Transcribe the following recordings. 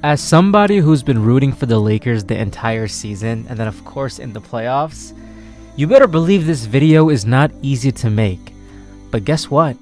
As somebody who's been rooting for the Lakers the entire season, and then of course in the playoffs, you better believe this video is not easy to make. But guess what?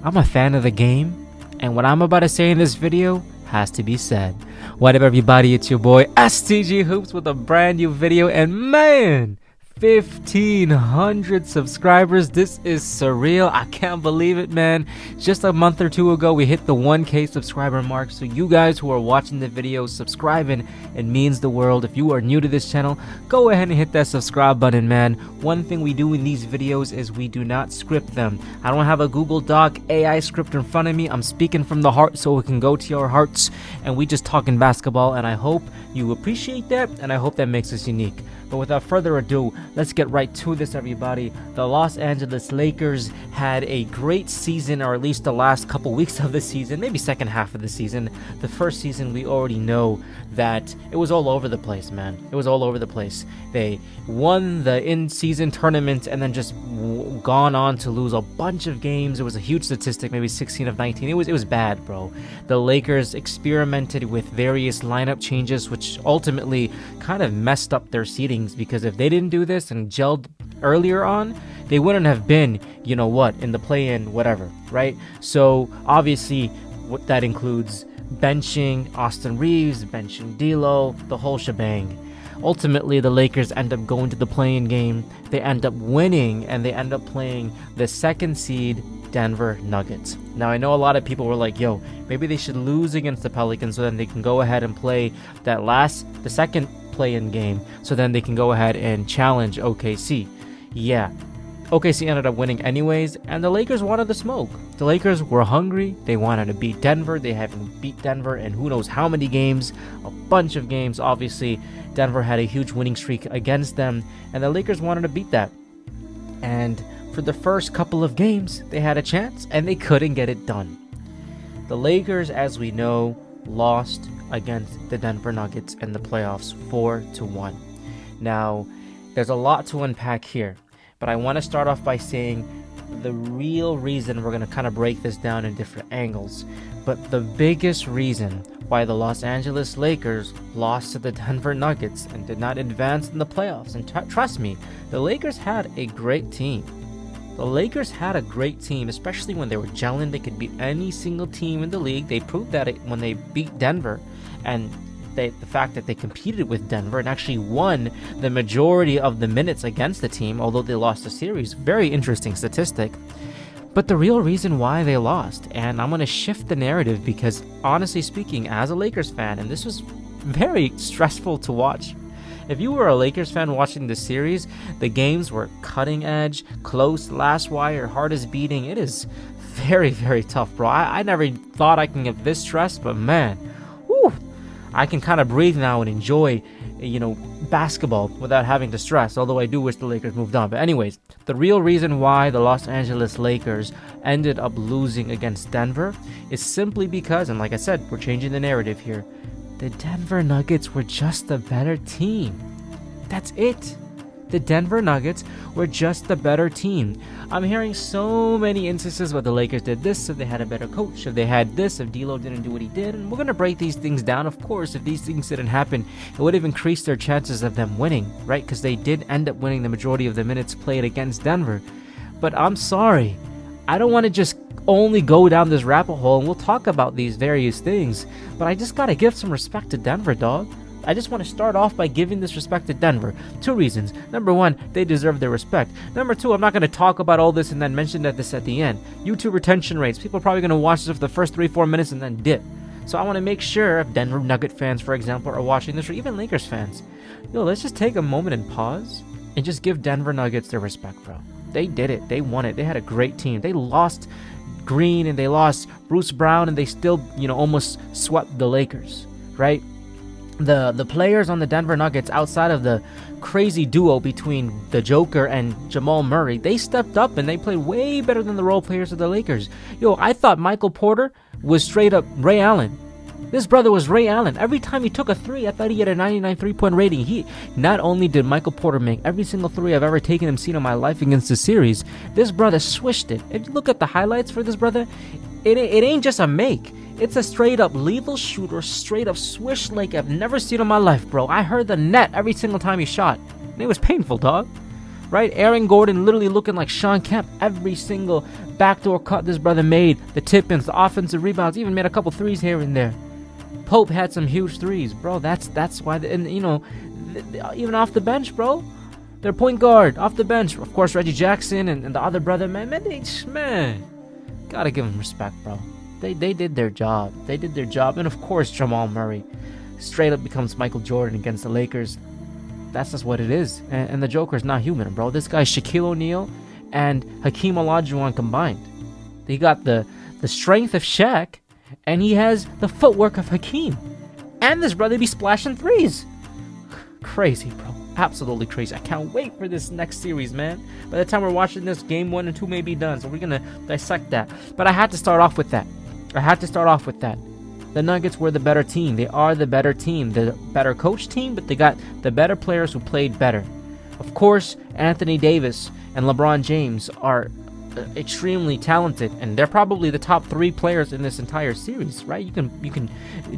I'm a fan of the game, and what I'm about to say in this video has to be said. What up everybody, it's your boy STG Hoops with a brand new video, and man, 1,500 subscribers. This is surreal. I can't believe it, man. Just a month or two ago, we hit the 1K subscriber mark. So you guys who are watching the video, subscribing, it means the world. If you are new to this channel, go ahead and hit that subscribe button, man. One thing we do in these videos is we do not script them. I don't have a Google Doc AI script in front of me. I'm speaking from the heart so it can go to your hearts, and we just talking basketball, and I hope you appreciate that, and I hope that makes us unique. But without further ado, let's get right to this, everybody. The Los Angeles Lakers had a great season, or at least the last couple weeks of the season, maybe second half of the season. The first season, we already know that it was all over the place, man. It was all over the place. They won the in-season tournament and then just gone on to lose a bunch of games. It was a huge statistic, maybe 16 of 19. It was bad, bro. The Lakers experimented with various lineup changes, which ultimately kind of messed up their seedings, because if they didn't do this and gelled earlier on, they wouldn't have been, you know what, in the play-in, whatever, right? So obviously what that includes benching Austin Reeves, benching D'Lo, the whole shebang. Ultimately, the Lakers end up going to the play-in game. They end up winning, and they end up playing the second seed Denver Nuggets. Now, I know a lot of people were like, yo, maybe they should lose against the Pelicans so then they can go ahead and play the second play-in game, so then they can go ahead and challenge OKC. Yeah, OKC ended up winning anyways, and the Lakers wanted the smoke. The Lakers were hungry. They wanted to beat Denver. They haven't beat Denver in who knows how many games, a bunch of games. Obviously, Denver had a huge winning streak against them, and the Lakers wanted to beat that. And for the first couple of games, they had a chance, and they couldn't get it done. The Lakers, as we know, lost against the Denver Nuggets in the playoffs 4-1. Now, there's a lot to unpack here, but I want to start off by saying the real reason. We're going to kind of break this down in different angles, but the biggest reason why the Los Angeles Lakers lost to the Denver Nuggets and did not advance in the playoffs, and trust me, the Lakers had a great team. The Lakers had a great team, especially when they were gelling. They could beat any single team in the league. They proved that when they beat Denver, and the fact that they competed with Denver and actually won the majority of the minutes against the team, although they lost the series. Very interesting statistic. But the real reason why they lost, and I'm going to shift the narrative because honestly speaking, as a Lakers fan, and this was very stressful to watch. If you were a Lakers fan watching this series, the games were cutting edge, close, last wire, hardest beating. It is very, very tough, bro. I never thought I can get this stressed, but man, whew, I can kind of breathe now and enjoy, basketball without having to stress, although I do wish the Lakers moved on. But anyways, the real reason why the Los Angeles Lakers ended up losing against Denver is simply because, and like I said, we're changing the narrative here, the Denver Nuggets were just a better team. That's it. The Denver Nuggets were just the better team. I'm hearing so many instances where the Lakers did this, if they had a better coach, if they had this, if D'Lo didn't do what he did, and we're going to break these things down. Of course, if these things didn't happen, it would have increased their chances of them winning, right? Because they did end up winning the majority of the minutes played against Denver. But I'm sorry, I don't want to just only go down this rabbit hole, and we'll talk about these various things, but I just gotta give some respect to Denver, dog. I just want to start off by giving this respect to Denver. Two reasons. Number one, they deserve their respect. Number two, I'm not going to talk about all this and then mention this at the end. YouTube retention rates. People are probably going to watch this for the first 3-4 minutes and then dip. So I want to make sure if Denver Nugget fans, for example, are watching this, or even Lakers fans, let's just take a moment and pause and just give Denver Nuggets their respect, bro. They did it. They won it. They had a great team. They lost Green and they lost Bruce Brown, and they still, almost swept the Lakers, right? The players on the Denver Nuggets, outside of the crazy duo between the Joker and Jamal Murray, they stepped up and they played way better than the role players of the Lakers. I thought Michael Porter was straight up Ray Allen. This brother was Ray Allen. Every time he took a three, I thought he had a 99 3-point rating. He not only did Michael Porter make every single three I've ever seen in my life against the series, this brother swished it. If you look at the highlights for this brother, it ain't just a make. It's a straight up lethal shooter, straight up swish like I've never seen in my life, bro. I heard the net every single time he shot, and it was painful, dog. Right? Aaron Gordon literally looking like Sean Kemp. Every single backdoor cut this brother made, the tip-ins, the offensive rebounds, even made a couple threes here and there. Pope had some huge threes, bro. That's why, and you know, even off the bench, bro. Their point guard off the bench, of course, Reggie Jackson and the other brother, man, gotta give them respect, bro. They did their job. They did their job, and of course, Jamal Murray straight up becomes Michael Jordan against the Lakers. That's just what it is. And the Joker's not human, bro. This guy's Shaquille O'Neal and Hakeem Olajuwon combined. He got the strength of Shaq, and he has the footwork of Hakeem. And this brother be splashing threes. Crazy, bro. Absolutely crazy. I can't wait for this next series, man. By the time we're watching this, game 1 and 2 may be done, so we're going to dissect that. But I had to start off with that. The Nuggets were the better team. They are the better team, the better coach team, but they got the better players who played better. Of course, Anthony Davis and LeBron James are extremely talented, and they're probably the top 3 players in this entire series, right? You can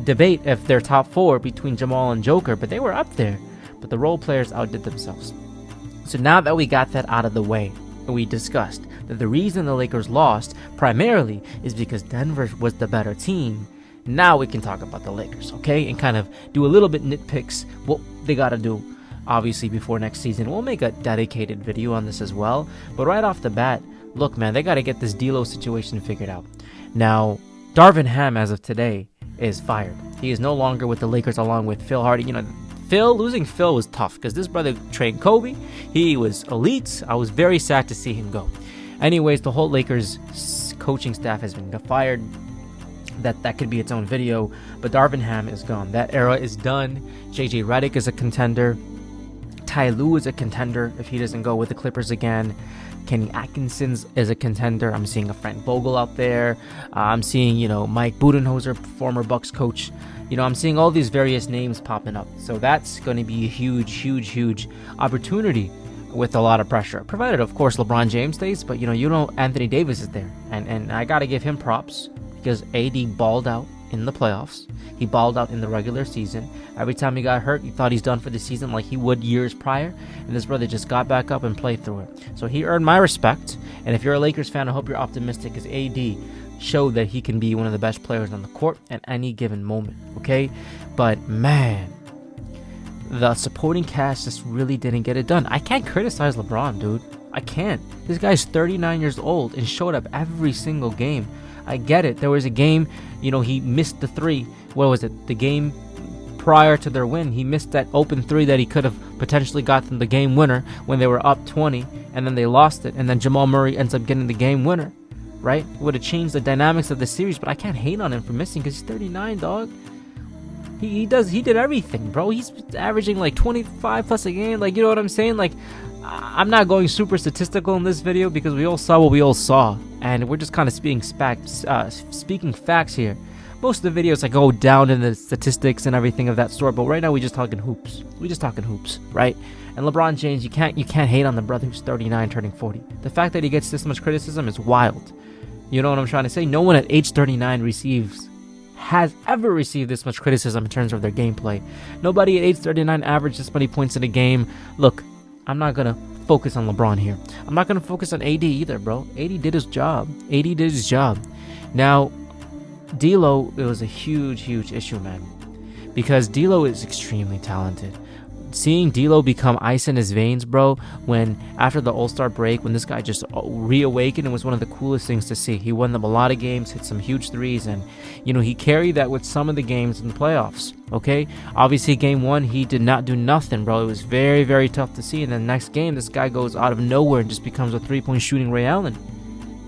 debate if they're top 4 between Jamal and Joker, but they were up there. But the role players outdid themselves. So now that we got that out of the way, we discussed that the reason the Lakers lost primarily is because Denver was the better team. Now we can talk about the Lakers, okay? And kind of do a little bit nitpicks what they got to do, obviously, before next season. We'll make a dedicated video on this as well. But right off the bat, look, man, they got to get this D'Lo situation figured out. Now, Darvin Ham, as of today, is fired. He is no longer with the Lakers along with Phil Hardy. You know, losing Phil was tough because this brother trained Kobe. He was elite. I was very sad to see him go. Anyways, the whole Lakers coaching staff has been fired. That could be its own video, but Darvin Ham is gone. That era is done. JJ Redick is a contender. Ty Lue is a contender if he doesn't go with the Clippers again. Kenny Atkinson is a contender. I'm seeing a Frank Vogel out there. I'm seeing, Mike Budenholzer, former Bucks coach. I'm seeing all these various names popping up. So that's going to be a huge opportunity with a lot of pressure. Provided, of course, LeBron James stays, but Anthony Davis is there. And I got to give him props because AD balled out in the playoffs. He balled out in the regular season. Every time he got hurt, you thought he's done for the season like he would years prior. And this brother just got back up and played through it. So he earned my respect. And if you're a Lakers fan, I hope you're optimistic because AD showed that he can be one of the best players on the court at any given moment. Okay? But man, the supporting cast just really didn't get it done. I can't criticize LeBron, dude. I can't. This guy's 39 years old and showed up every single game. I get it. There was a game, he missed the 3. What was it? The game prior to their win, he missed that open 3 that he could have potentially gotten the game winner when they were up 20, and then they lost it, and then Jamal Murray ends up getting the game winner, right? It would have changed the dynamics of the series, but I can't hate on him for missing because he's 39, dog. He did everything, bro. He's averaging like 25 plus a game. Like, you know what I'm saying? Like, I'm not going super statistical in this video because we all saw what we all saw, and we're just kind of speaking facts here. Most of the videos I go down in the statistics and everything of that sort, but right now we're just talking hoops. Right? And LeBron James, you can't hate on the brother who's 39 turning 40. The fact that he gets this much criticism is wild. You know what I'm trying to say? No one at age 39 has ever received this much criticism in terms of their gameplay. Nobody at age 39 averaged this many points in a game. Look, I'm not going to focus on LeBron here. I'm not going to focus on AD either, bro. AD did his job. Now, D'Lo, it was a huge issue, man. Because D'Lo is extremely talented. Seeing D'Lo become ice in his veins, bro, when after the All-Star break, when this guy just reawakened, it was one of the coolest things to see. He won them a lot of games, hit some huge threes, and, he carried that with some of the games in the playoffs, okay? Obviously, game 1, he did not do nothing, bro. It was very tough to see, and then next game, this guy goes out of nowhere and just becomes a three-point shooting Ray Allen.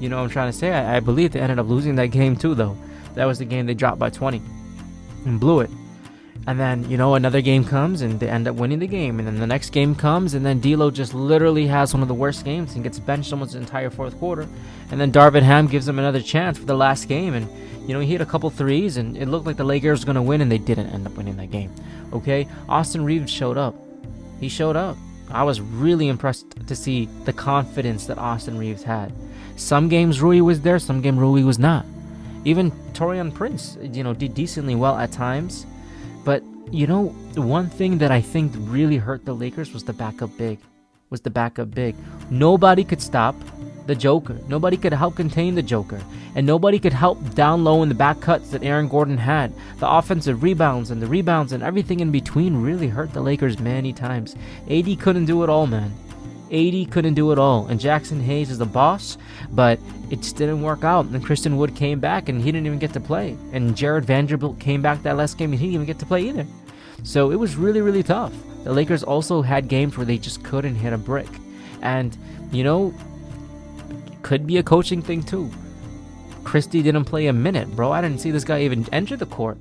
You know what I'm trying to say? I believe they ended up losing that game too, though. That was the game they dropped by 20 and blew it. And then, another game comes and they end up winning the game. And then the next game comes and then D'Lo just literally has one of the worst games and gets benched almost the entire fourth quarter. And then Darvin Ham gives him another chance for the last game. And, he hit a couple threes and it looked like the Lakers were going to win and they didn't end up winning that game. Okay? Austin Reeves showed up. He showed up. I was really impressed to see the confidence that Austin Reeves had. Some games Rui was there, some game Rui was not. Even Torian Prince, did decently well at times. But, the one thing that I think really hurt the Lakers was the backup big. Nobody could stop the Joker. Nobody could help contain the Joker. And nobody could help down low in the back cuts that Aaron Gordon had. The offensive rebounds and everything in between really hurt the Lakers many times. AD couldn't do it all, man. AD couldn't do it all. And Jackson Hayes is the boss, but it just didn't work out. And Christian Wood came back and he didn't even get to play. And Jared Vanderbilt came back that last game and he didn't even get to play either. So it was really, really tough. The Lakers also had games where they just couldn't hit a brick. And, could be a coaching thing too. Christie didn't play a minute, bro. I didn't see this guy even enter the court.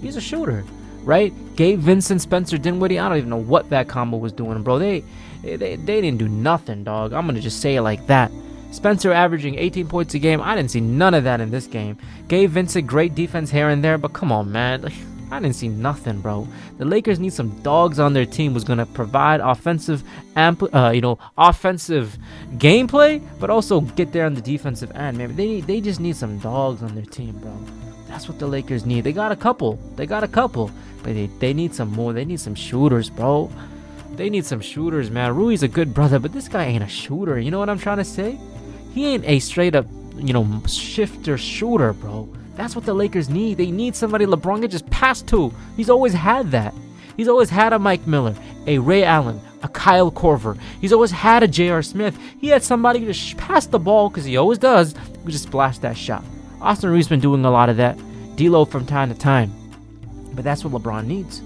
He's a shooter, right? Gabe Vincent, Spencer Dinwiddie, I don't even know what that combo was doing, bro. They didn't do nothing, dog. I'm going to just say it like that. Spencer averaging 18 points a game. I didn't see none of that in this game. Gabe Vincent, great defense here and there, but come on, man. I didn't see nothing, bro. The Lakers need some dogs on their team who's going to provide offensive gameplay, but also get there on the defensive end, man. They just need some dogs on their team, bro. That's what the Lakers need. They got a couple, but they need some more. They need some shooters, bro. They need some shooters, man. Rui's a good brother, but this guy ain't a shooter. You know what I'm trying to say? He ain't a straight up, shifter shooter, bro. That's what the Lakers need. They need somebody LeBron can just pass to. He's always had that. He's always had a Mike Miller, a Ray Allen, a Kyle Korver. He's always had a J.R. Smith. He had somebody who just pass the ball, because he always does, who just splash that shot. Austin Reeves been doing a lot of that. D'Lo from time to time. But that's what LeBron needs.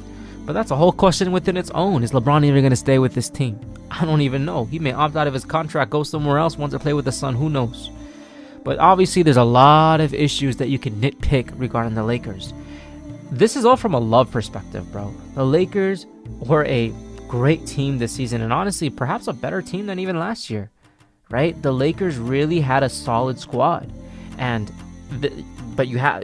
But that's a whole question within its own. Is LeBron even going to stay with this team? I don't even know. He may opt out of his contract, go somewhere else, want to play with the Sun. Who knows? But obviously, there's a lot of issues that you can nitpick regarding the Lakers. This is all from a love perspective, bro. The Lakers were a great team this season, and honestly, perhaps a better team than even last year, right? The Lakers really had a solid squad, but you have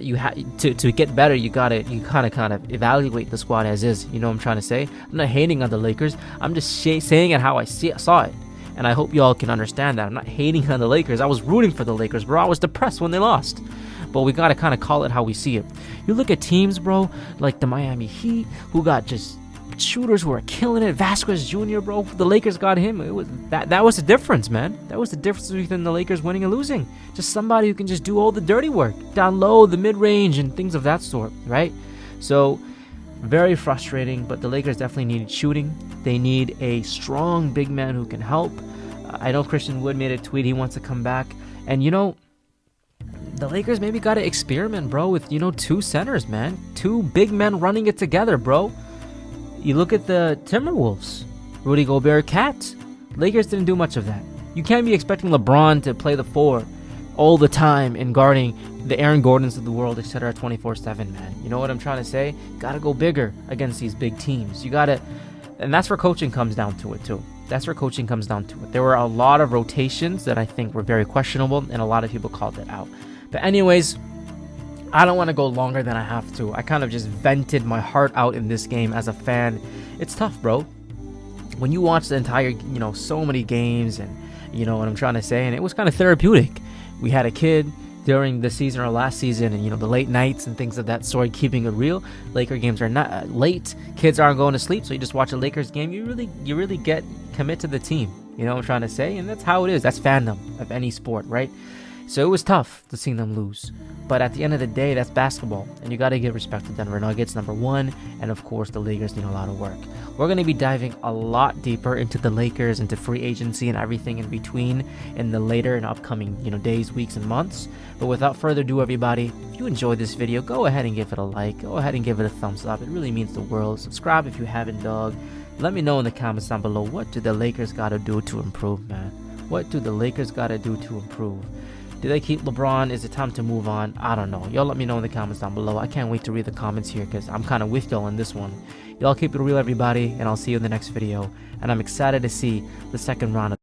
to get better. You kind of evaluate the squad as is. You know what I'm trying to say? I'm not hating on the Lakers. I'm just saying it how I saw it. And I hope y'all can understand that. I'm not hating on the Lakers. I was rooting for the Lakers, bro. I was depressed when they lost. But we got to kind of call it how we see it. You look at teams, bro, like the Miami Heat, who got just shooters who are killing it. Vasquez Jr., bro. The Lakers got him. It was that was the difference, man. That was the difference between the Lakers winning and losing. Just somebody who can just do all the dirty work. Down low, the mid-range, and things of that sort, right? So, very frustrating, but the Lakers definitely needed shooting. They need a strong big man who can help. I know Christian Wood made a tweet. He wants to come back. And, the Lakers maybe got to experiment, bro, with, two centers, man. Two big men running it together, bro. You look at the Timberwolves. Rudy Gobert, Cat. Lakers didn't do much of that. You can't be expecting LeBron to play the 4 all the time and guarding the Aaron Gordons of the world, etc. 24/7, man. You know what I'm trying to say? Gotta go bigger against these big teams. And that's where coaching comes down to it, too. There were a lot of rotations that I think were very questionable, and a lot of people called it out. But anyways, I don't want to go longer than I have to. I kind of just vented my heart out in this game as a fan. It's tough, bro. When you watch the entire, so many games, and you know what I'm trying to say, and it was kind of therapeutic. We had a kid during the season or last season, and the late nights and things of that sort, keeping it real. Laker games are not late. Kids aren't going to sleep, so you just watch a Lakers game. You really commit to the team. You know what I'm trying to say? And that's how it is. That's fandom of any sport, right? So it was tough to see them lose. But at the end of the day, that's basketball. And you got to give respect to Denver Nuggets, number one. And of course, the Lakers need a lot of work. We're going to be diving a lot deeper into the Lakers, into free agency and everything in between in the later and upcoming, days, weeks, and months. But without further ado, everybody, if you enjoyed this video, go ahead and give it a like. Go ahead and give it a thumbs up. It really means the world. Subscribe if you haven't, dog. Let me know in the comments down below, what do the Lakers got to do to improve, man? What do the Lakers got to do to improve? Do they keep LeBron? Is it time to move on? I don't know. Y'all let me know in the comments down below. I can't wait to read the comments here because I'm kind of with y'all on this one. Y'all keep it real, everybody, and I'll see you in the next video. And I'm excited to see the second round of